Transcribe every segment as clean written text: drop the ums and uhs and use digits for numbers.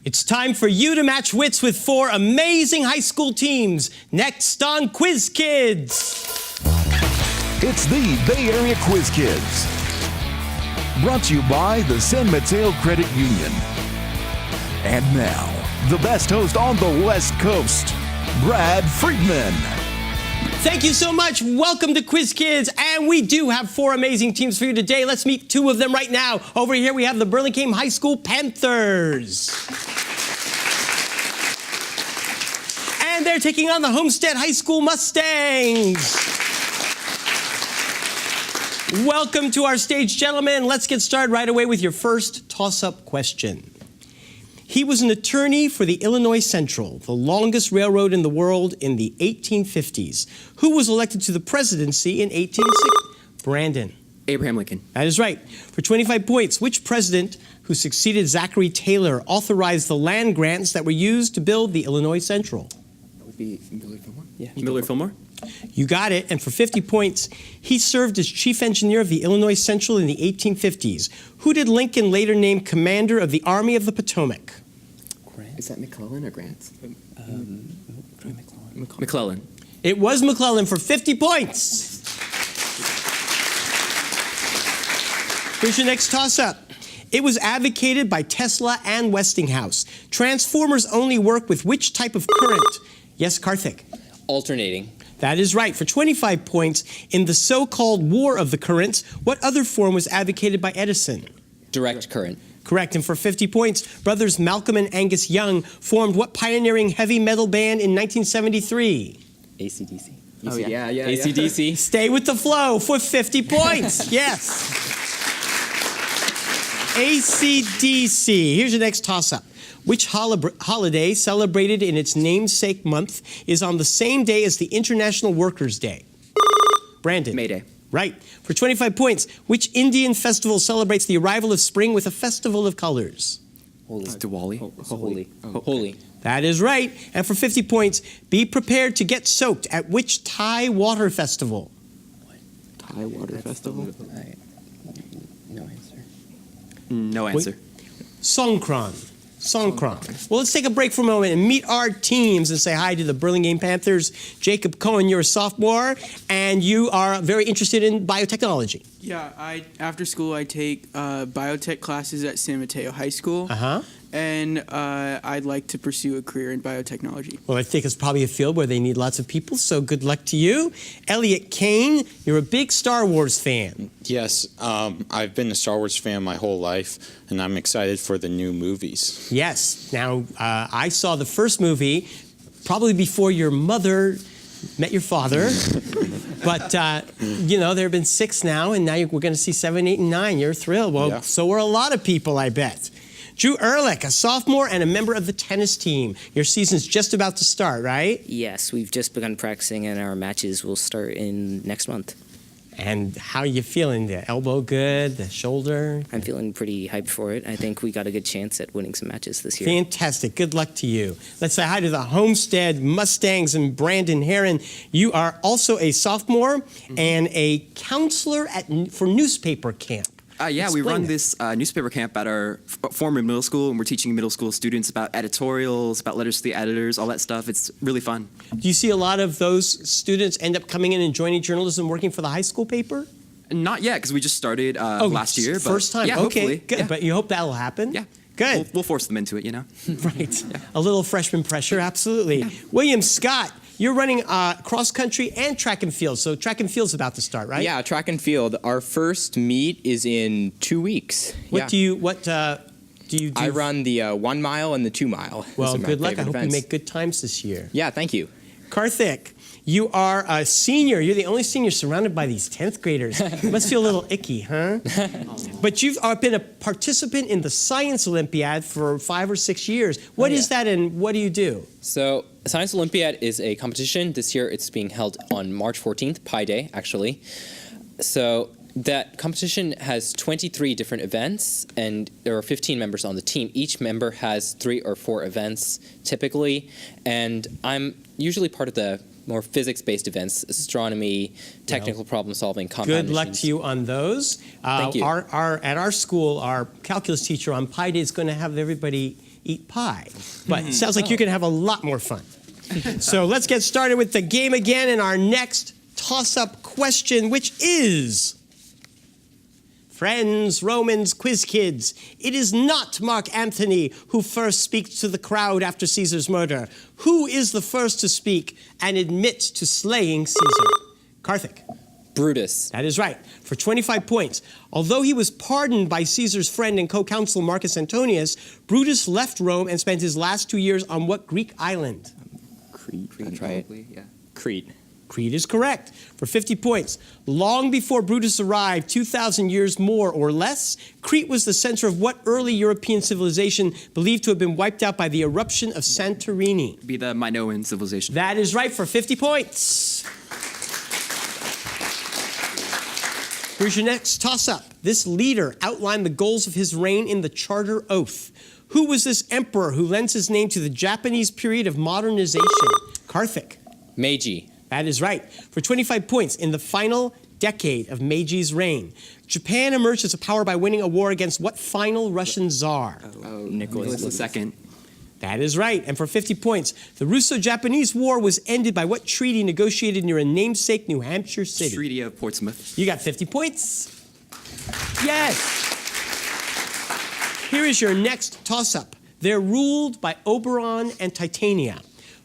It's time for you to match wits with 4 amazing high school teams. Next on Quiz Kids. It's the Bay Area Quiz Kids. Brought to you by the San Mateo Credit Union. And now, the best host on the West Coast, Brad Friedman. Thank you so much. Welcome to Quiz Kids. And we do have 4 amazing teams for you today. Let's meet 2 of them right now. Over here we have the Burlingame High School Panthers. And they're taking on the Homestead High School Mustangs. Welcome to our stage, gentlemen. Let's get started right away with your first toss-up question. He was an attorney for the Illinois Central, the longest railroad in the world in the 1850s. Who was elected to the presidency in 1860? Brandon. Abraham Lincoln. That is right. For 25 points, which president who succeeded Zachary Taylor authorized the land grants that were used to build the Illinois Central? That would be Millard Fillmore. Yeah. Millard Fillmore. You got it. And for 50 points, he served as chief engineer of the Illinois Central in the 1850s. Who did Lincoln later name commander of the Army of the Potomac? Grant. Is that McClellan or Grant? McClellan. McClellan. It was McClellan for 50 points. Here's your next toss-up. It was advocated by Tesla and Westinghouse. Transformers only work with which type of current? Yes, Karthik. Alternating. That is right. For 25 points, in the so-called War of the Currents, what other form was advocated by Edison? Direct current. Correct. And for 50 points, brothers Malcolm and Angus Young formed what pioneering heavy metal band in 1973? AC/DC. Oh, yeah. AC/DC. Stay with the flow for 50 points. Yes. AC/DC. Here's your next toss-up. Which holiday celebrated in its namesake month is on the same day as the International Workers' Day? Brandon. May Day. Right. For 25 points, which Indian festival celebrates the arrival of spring with a festival of colors? Holy. It's Diwali. Holy. Oh. Holy. That is right. And for 50 points, be prepared to get soaked at which Thai water festival? Thai Water Festival. No answer. No answer. Songkran. Songkran. Well, let's take a break for a moment and meet our teams and say hi to the Burlingame Panthers. Jacob Cohen, you're a sophomore, and you are very interested in biotechnology. Yeah, after school I take biotech classes at San Mateo High School, and I'd like to pursue a career in biotechnology. Well, I think it's probably a field where they need lots of people, so good luck to you. Elliot Kane, you're a big Star Wars fan. Yes, I've been a Star Wars fan my whole life, and I'm excited for the new movies. Yes. Now, I saw the first movie probably before your mother met your father. But, you know, there have been 6 now, and now we're going to see 7, 8, and 9. You're thrilled. Well, yeah. So are a lot of people, I bet. Drew Ehrlich, a sophomore and a member of the tennis team. Your season's just about to start, right? Yes, we've just begun practicing, and our matches will start in next month. And how are you feeling? The elbow good? The shoulder? I'm feeling pretty hyped for it. I think we got a good chance at winning some matches this year. Fantastic. Good luck to you. Let's say hi to the Homestead Mustangs and Brandon Heron. You are also a sophomore and a counselor for newspaper camp. Yeah, we Explain run that. this newspaper camp at our former middle school, and we're teaching middle school students about editorials, about letters to the editors, all that stuff. It's really fun. Do you see a lot of those students end up coming in and joining journalism, working for the high school paper? Not yet, because we just started last year. But First time? Yeah, okay, hopefully. good. Yeah. But you hope that'll happen? Yeah. Good. We'll force them into it, you know? Right. A little freshman pressure, absolutely. Yeah. William Scott, you're running cross country and track and field. So track and field's about to start, right? Yeah, track and field. Our first meet is in 2 weeks. What do you do? I run the 1 mile and the 2 mile. Well, Those are my good luck. I favorite hope events. you make good times this year. Yeah, thank you. Karthik, you are a senior. You're the only senior surrounded by these 10th graders. It must feel a little icky, huh? But you've been a participant in the Science Olympiad for 5 or 6 years. What is that, and what do you do? So, Science Olympiad is a competition. This year it's being held on March 14th, Pi Day, actually. So, that competition has 23 different events, and there are 15 members on the team. Each member has 3 or 4 events, typically, and I'm usually part of the more physics-based events, astronomy, technical problem-solving, compound Good luck machines. to you on those. Thank you. At our school, our calculus teacher on Pi Day is going to have everybody eat pie. But it sounds like you're going to have a lot more fun. So let's get started with the game again and our next toss-up question, which is... Friends, Romans, quiz kids, it is not Mark Antony who first speaks to the crowd after Caesar's murder. Who is the first to speak and admit to slaying Caesar? Karthik. Brutus. That is right, for 25 points. Although he was pardoned by Caesar's friend and co-consul Marcus Antonius, Brutus left Rome and spent his last 2 years on what Greek island? Crete. That's right. Yeah. Crete. Crete is correct, for 50 points. Long before Brutus arrived, 2,000 years more or less, Crete was the center of what early European civilization believed to have been wiped out by the eruption of Santorini? Be the Minoan civilization. That is right, for 50 points. Here's your next toss-up. This leader outlined the goals of his reign in the Charter Oath. Who was this emperor who lends his name to the Japanese period of modernization? Karthik. Meiji. That is right. For 25 points, in the final decade of Meiji's reign, Japan emerged as a power by winning a war against what final Russian czar? Nicholas II. That is right. And for 50 points, the Russo-Japanese War was ended by what treaty negotiated near a namesake New Hampshire city? Treaty of Portsmouth. You got 50 points. Yes. Here is your next toss-up. They're ruled by Oberon and Titania.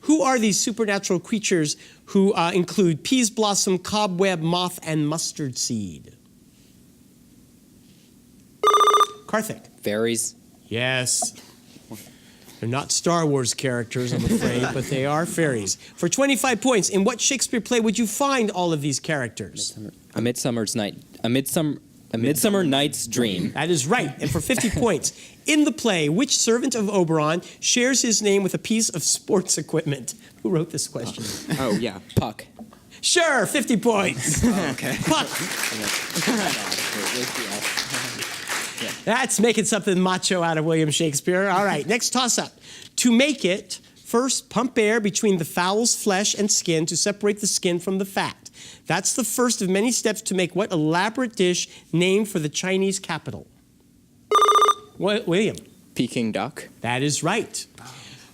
Who are these supernatural creatures who include peas blossom, cobweb, moth, and mustard seed? Karthik. Fairies. Yes. They're not Star Wars characters, I'm afraid, but they are fairies. For 25 points, in what Shakespeare play would you find all of these characters? A Midsummer Night's Dream. That is right. And for 50 points, in the play, which servant of Oberon shares his name with a piece of sports equipment? Who wrote this question? Oh, yeah. Puck. Sure, 50 points. Okay. Puck. That's making something macho out of William Shakespeare. All right, next toss-up. To make it, first pump air between the fowl's flesh and skin to separate the skin from the fat. That's the first of many steps to make what elaborate dish named for the Chinese capital? William. Peking duck. That is right.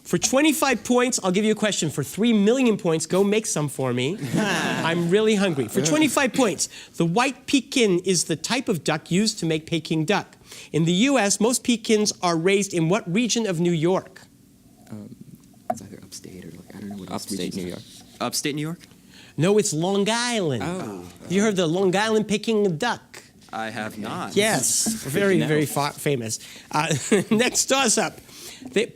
For 25 points, I'll give you a question. For 3 million points, go make some for me. I'm really hungry. For 25 points, the white Pekin is the type of duck used to make Peking duck. In the U.S., most Pekins are raised in what region of New York? It's either upstate or I don't know what Upstate New York. Upstate New York? No, it's Long Island. Oh. You heard the Long Island Peking duck? I have not. Yes, very, very famous. Next toss-up.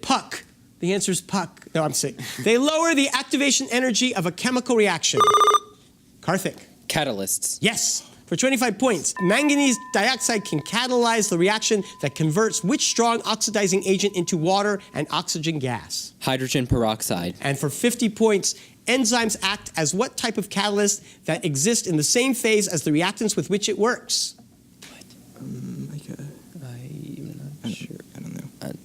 Puck. The answer is puck. No, I'm saying. They lower the activation energy of a chemical reaction. Karthik. Catalysts. Yes. For 25 points, manganese dioxide can catalyze the reaction that converts which strong oxidizing agent into water and oxygen gas? Hydrogen peroxide. And for 50 points, enzymes act as what type of catalyst that exist in the same phase as the reactants with which it works? I'm not sure. I don't know.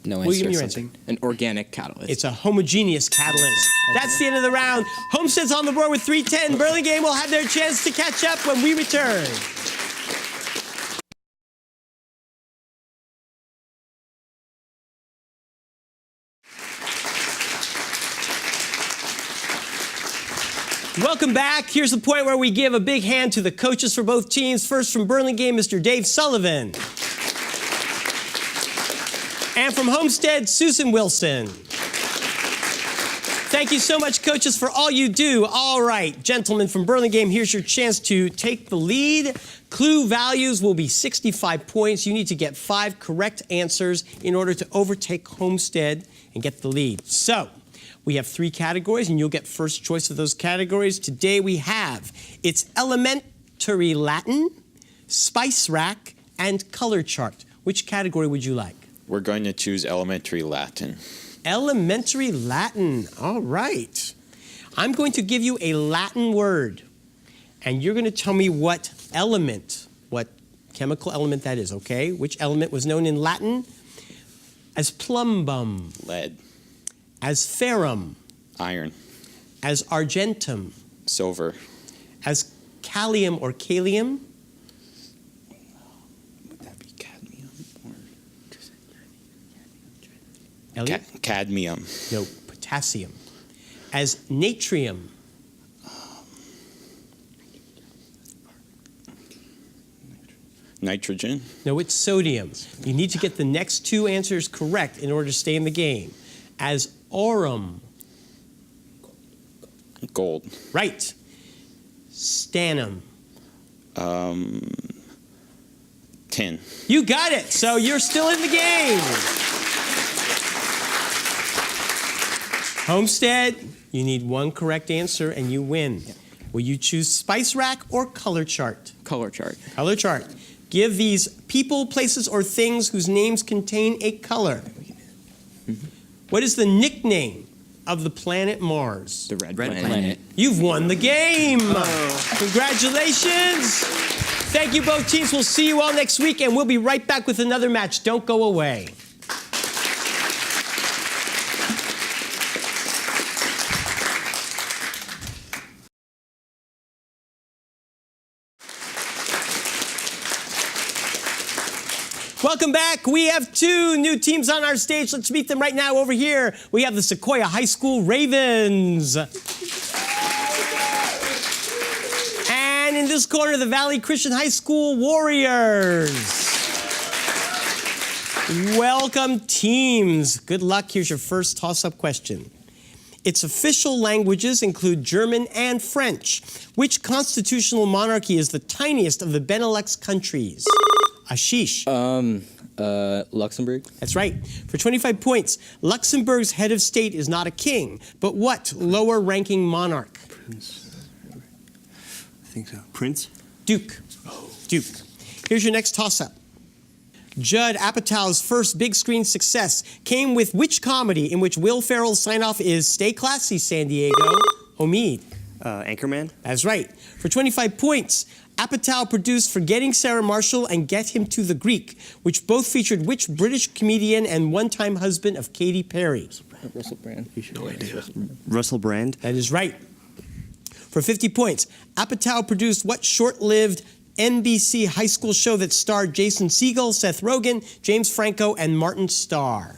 No William, answer. your answer. An organic catalyst. It's a homogeneous catalyst. That's the end of the round. Homestead's on the board with 310. Burlingame will have their chance to catch up when we return. Welcome back. Here's the point where we give a big hand to the coaches for both teams. First from Burlingame, Mr. Dave Sullivan. And from Homestead, Susan Wilson. Thank you so much, coaches, for all you do. All right, gentlemen from Burlingame, here's your chance to take the lead. Clue values will be 65 points. You need to get 5 correct answers in order to overtake Homestead and get the lead. So, we have 3 categories, and you'll get first choice of those categories. Today we have, it's elementary Latin, spice rack, and color chart. Which category would you like? We're going to choose elementary Latin. Elementary Latin, all right. I'm going to give you a Latin word, and you're going to tell me what element, what chemical element that is, okay? Which element was known in Latin as plumbum, Lead. as ferrum, Iron. as argentum, Silver. as callium or kalium, Would that be cadmium or Elliot? Cadmium. No, potassium. As natrium. Nitrogen. No, it's sodium. You need to get the next two answers correct in order to stay in the game. As aurum. Gold. Right. Stannum. Tin. You got it. So you're still in the game. Homestead, you need one correct answer and you win. Will you choose Spice Rack or Color Chart? Color chart. Color Chart. Give these people, places, or things whose names contain a color. What is the nickname of the planet Mars? The red Planet. You've won the game. Congratulations. Thank you both teams. We'll see you all next week, and we'll be right back with another match. Don't go away. Welcome back. We have two new teams on our stage. Let's meet them right now over here. We have the Sequoia High School Ravens. And in this corner, the Valley Christian High School Warriors. Welcome, teams. Good luck. Here's your first toss-up question. Its official languages include German and French. Which constitutional monarchy is the tiniest of the Benelux countries? Ashish. Luxembourg. That's right. For 25 points, Luxembourg's head of state is not a king, but what lower-ranking monarch? I think so. Prince? Duke. Duke. Here's your next toss-up. Judd Apatow's first big-screen success came with which comedy in which Will Ferrell's sign-off is "Stay classy, San Diego"? Omid. Anchorman? That's right. For 25 points, Apatow produced Forgetting Sarah Marshall and Get Him to the Greek, which both featured which British comedian and one-time husband of Katy Perry? Russell Brand. No idea. Russell Brand? That is right. For 50 points, Apatow produced what short-lived NBC high school show that starred Jason Segel, Seth Rogen, James Franco, and Martin Starr?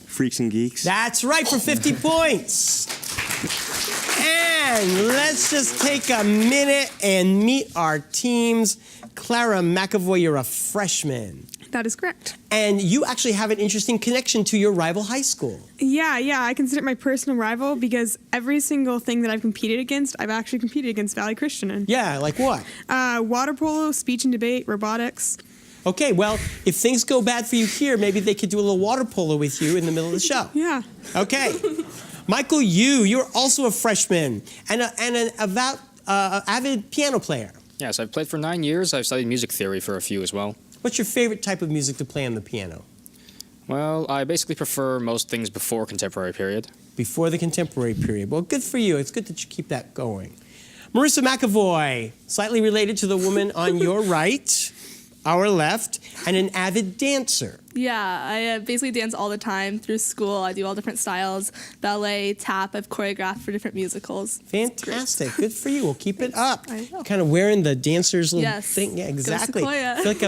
Freaks and Geeks? That's right, for 50 points. And let's just take a minute and meet our teams. Clara McAvoy, you're a freshman. That is correct. And you actually have an interesting connection to your rival high school. Yeah, I consider it my personal rival because every single thing that I've competed against, I've actually competed against Valley Christian in. Yeah, like what? Water polo, speech and debate, robotics. Okay, well, if things go bad for you here, maybe they could do a little water polo with you in the middle of the show. Yeah. Okay. Michael Yu, you're also a freshman and an avid piano player. Yes, I've played for 9 years. I've studied music theory for a few as well. What's your favorite type of music to play on the piano? Well, I basically prefer most things before contemporary period. Before the contemporary period. Well, good for you. It's good that you keep that going. Marissa McAvoy, slightly related to the woman on your right, our left, and an avid dancer. Yeah, I basically dance all the time through school. I do all different styles, ballet, tap. I've choreographed for different musicals. Fantastic. Good for you. We'll keep it up. I know. Kind of wearing the dancer's little Yes. thing. Yeah, Go exactly. Sequoia. I feel like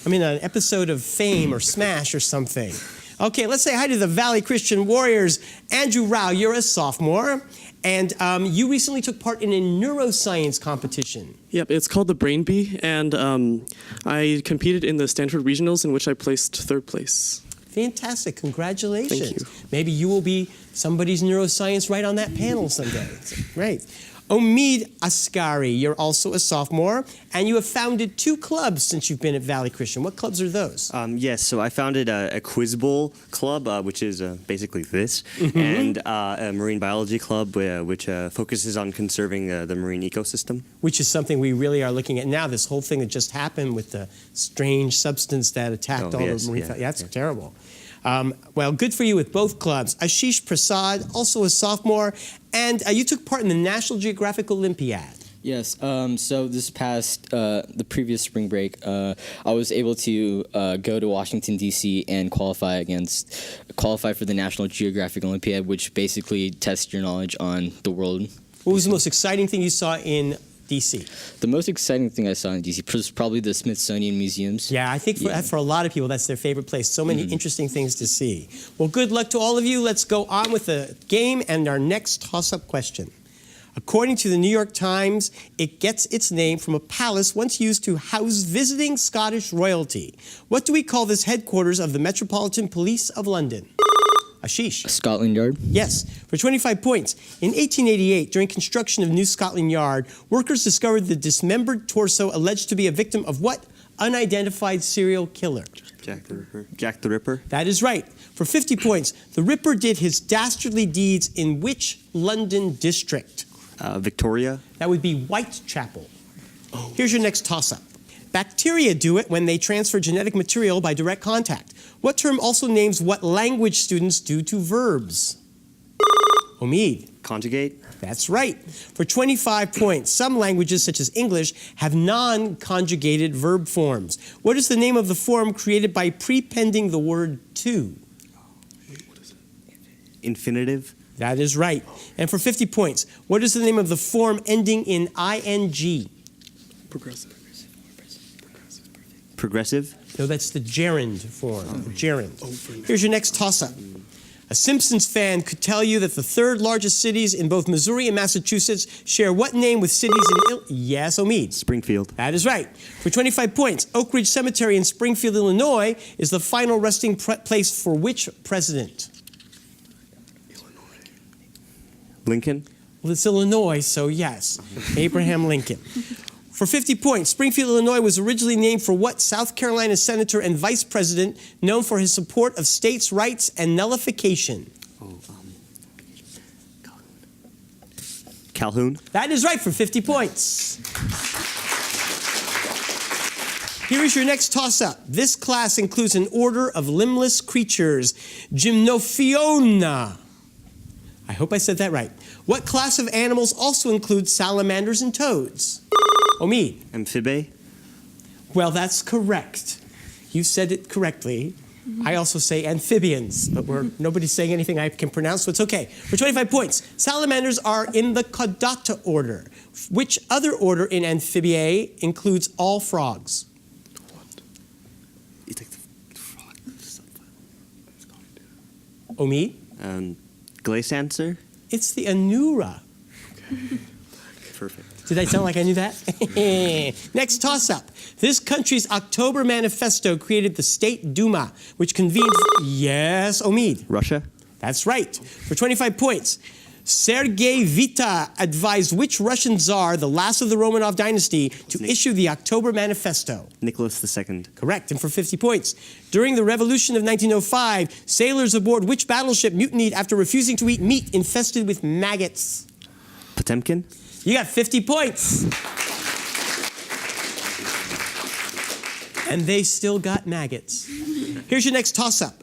I'm in an episode of Fame or Smash or something. Okay, let's say hi to the Valley Christian Warriors. Andrew Rao, you're a sophomore, and you recently took part in a neuroscience competition. Yep, it's called the Brain Bee, and I competed in the Stanford Regionals, in which I placed 3rd place. Fantastic. Congratulations. Thank you. Maybe you will be somebody's neuroscience right on that panel someday. Great. Omid Askari, you're also a sophomore, and you have founded 2 clubs since you've been at Valley Christian. What clubs are those? Yes, so I founded a Quiz Bowl club, which is basically this, and a marine biology club, which focuses on conserving the marine ecosystem. Which is something we really are looking at now, this whole thing that just happened with the strange substance that attacked all the marine... That's terrible. Well, good for you with both clubs. Ashish Prasad, also a sophomore, and you took part in the National Geographic Olympiad. Yes. So this past, the previous spring break, I was able to go to Washington, D.C. and qualify for the National Geographic Olympiad, which basically tests your knowledge on the world. What was the most exciting thing you saw in D.C.? The most exciting thing I saw in DC was probably the Smithsonian Museums. Yeah, I think for a lot of people, that's their favorite place. So many interesting things to see. Well, good luck to all of you. Let's go on with the game and our next toss-up question. According to the New York Times, it gets its name from a palace once used to house visiting Scottish royalty. What do we call this headquarters of the Metropolitan Police of London? Ashish. Scotland Yard. Yes, for 25 points. In 1888, during construction of New Scotland Yard, workers discovered the dismembered torso alleged to be a victim of what unidentified serial killer? Jack the Ripper. Jack the Ripper. That is right. For 50 points, the Ripper did his dastardly deeds in which London district? Victoria. That would be Whitechapel. Here's your next toss-up. Bacteria do it when they transfer genetic material by direct contact. What term also names what language students do to verbs? Omid. Conjugate. That's right. For 25 points, some languages, such as English, have non-conjugated verb forms. What is the name of the form created by prepending the word to? Infinitive. That is right. And for 50 points, what is the name of the form ending in ing? Progressive. Progressive. No, that's the gerund form. Gerund. Here's your next toss-up. A Simpsons fan could tell you that the third largest cities in both Missouri and Massachusetts share what name with cities in Yes, Omid. Springfield. That is right. For 25 points, Oak Ridge Cemetery in Springfield, Illinois is the final resting place for which president? Lincoln. Well, it's Illinois, so yes, Abraham Lincoln. For 50 points, Springfield, Illinois was originally named for what South Carolina senator and vice president known for his support of states' rights and nullification? Calhoun. That is right for 50 points. Here is your next toss-up. This class includes an order of limbless creatures, Gymnophiona. I hope I said that right. What class of animals also includes salamanders and toads? Omid. Amphibe. Well, that's correct. You said it correctly. I also say amphibians, but nobody's saying anything I can pronounce, so it's okay. For 25 points, salamanders are in the Chordata order. Which other order in Amphibiae includes all frogs? You take the frog. Omid? Glaciancer. It's the Anura. Okay. Perfect. Did I sound like I knew that? Next toss-up. This country's October Manifesto created the State Duma, which convened... Yes, Omid. Russia. That's right. For 25 points, Sergei Vita advised which Russian Tsar, the last of the Romanov dynasty, to issue the October Manifesto? Nicholas II. Correct, and for 50 points. During the Revolution of 1905, sailors aboard which battleship mutinied after refusing to eat meat infested with maggots? Potemkin. You got 50 points. And they still got maggots. Here's your next toss-up.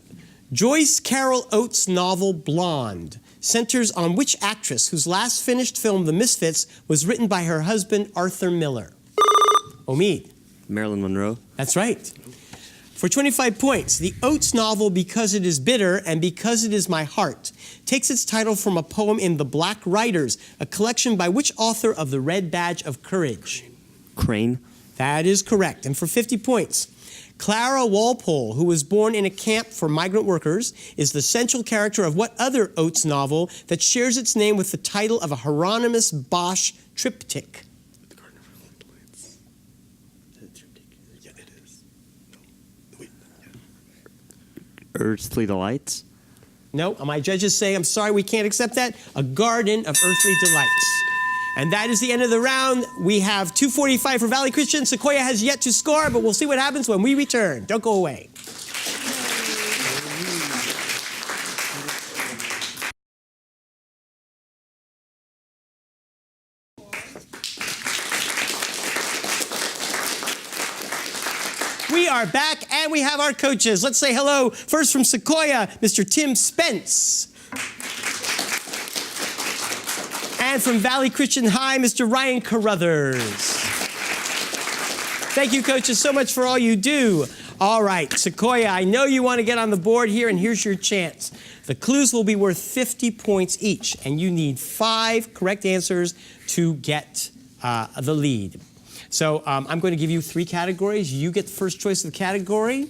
Joyce Carol Oates' novel Blonde centers on which actress whose last finished film, The Misfits, was written by her husband, Arthur Miller? Omid. Marilyn Monroe. That's right. For 25 points, the Oates novel Because It Is Bitter and Because It Is My Heart takes its title from a poem in The Black Riders, a collection by which author of The Red Badge of Courage? Crane. That is correct. And for 50 points, Clara Walpole, who was born in a camp for migrant workers, is the central character of what other Oates novel that shares its name with the title of a Hieronymus Bosch triptych? The Garden of Lights. Yeah, it is. No. Wait. Earthly Delights. No, my judges say, I'm sorry, we can't accept that. A Garden of Earthly Delights. And that is the end of the round. We have 245 for Valley Christian. Sequoia has yet to score, but we'll see what happens when we return. Don't go away. We are back, and we have our coaches. Let's say hello, first from Sequoia, Mr. Tim Spence. And from Valley Christian High, Mr. Ryan Carruthers. Thank you, coaches, so much for all you do. All right, Sequoia, I know you want to get on the board here, and here's your chance. The clues will be worth 50 points each, and you need 5 correct answers to get the lead. So I'm going to give you 3 categories. You get the first choice of the category.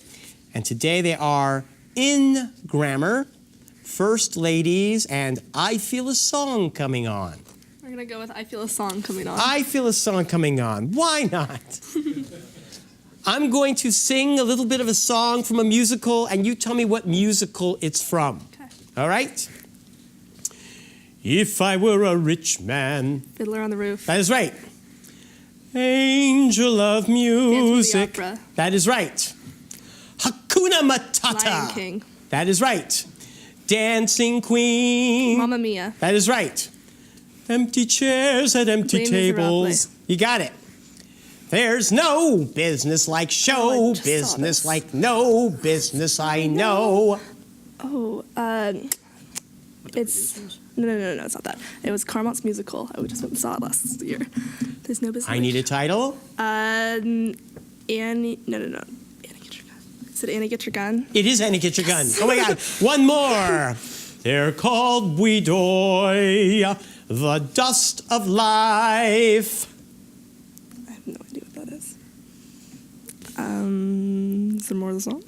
And today they are in grammar, first ladies, and I feel a song coming on. We're going to go with I Feel a Song Coming On. I feel a song coming on. Why not? I'm going to sing a little bit of a song from a musical, and you tell me what musical it's from. Okay. All right? If I were a rich man. Fiddler on the Roof. That is right. Angel of music. Phantom of the Opera. That is right. Hakuna Matata. Lion King. That is right. Dancing Queen. Mamma Mia. That is right. Empty chairs at empty Les tables. Miserables. You got it. There's no business like show Oh, I just saw business this. like no business I know. Oh, it's no, it's not that. It was Carmont's musical. I just went and saw it last year. There's no business. I need a title. Annie. Annie, get your gun. Is it Annie, Get Your Gun? It is Annie, Get Your Gun. Oh my God. One more. They're called Bouidoy, the dust of life. I have no idea what that is. Is there more of the song?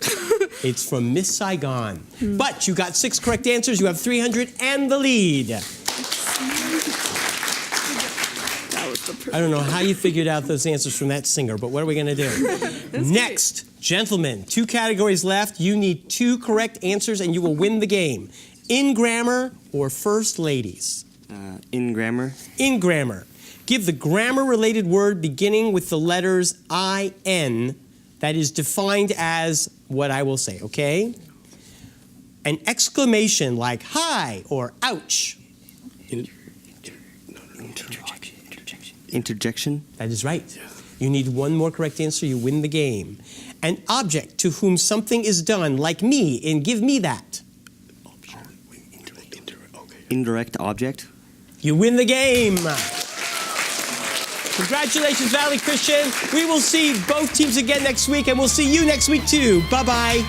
It's from Miss Saigon. But you got 6 correct answers. You have 300 and the lead. That was the perfect. I don't know how you figured out those answers from that singer, but what are we going to do? Next, gentlemen, 2 categories left. You need 2 correct answers and you will win the game. In grammar or first ladies? In grammar. In grammar. Give the grammar-related word beginning with the letters I-N that is defined as what I will say, okay? An exclamation like hi or ouch. Interjection. That is right. You need 1 more correct answer, you win the game. An object to whom something is done, like me in Give Me That. Indirect object. You win the game. Congratulations, Valley Christian. We will see both teams again next week, and we'll see you next week too. Bye-bye.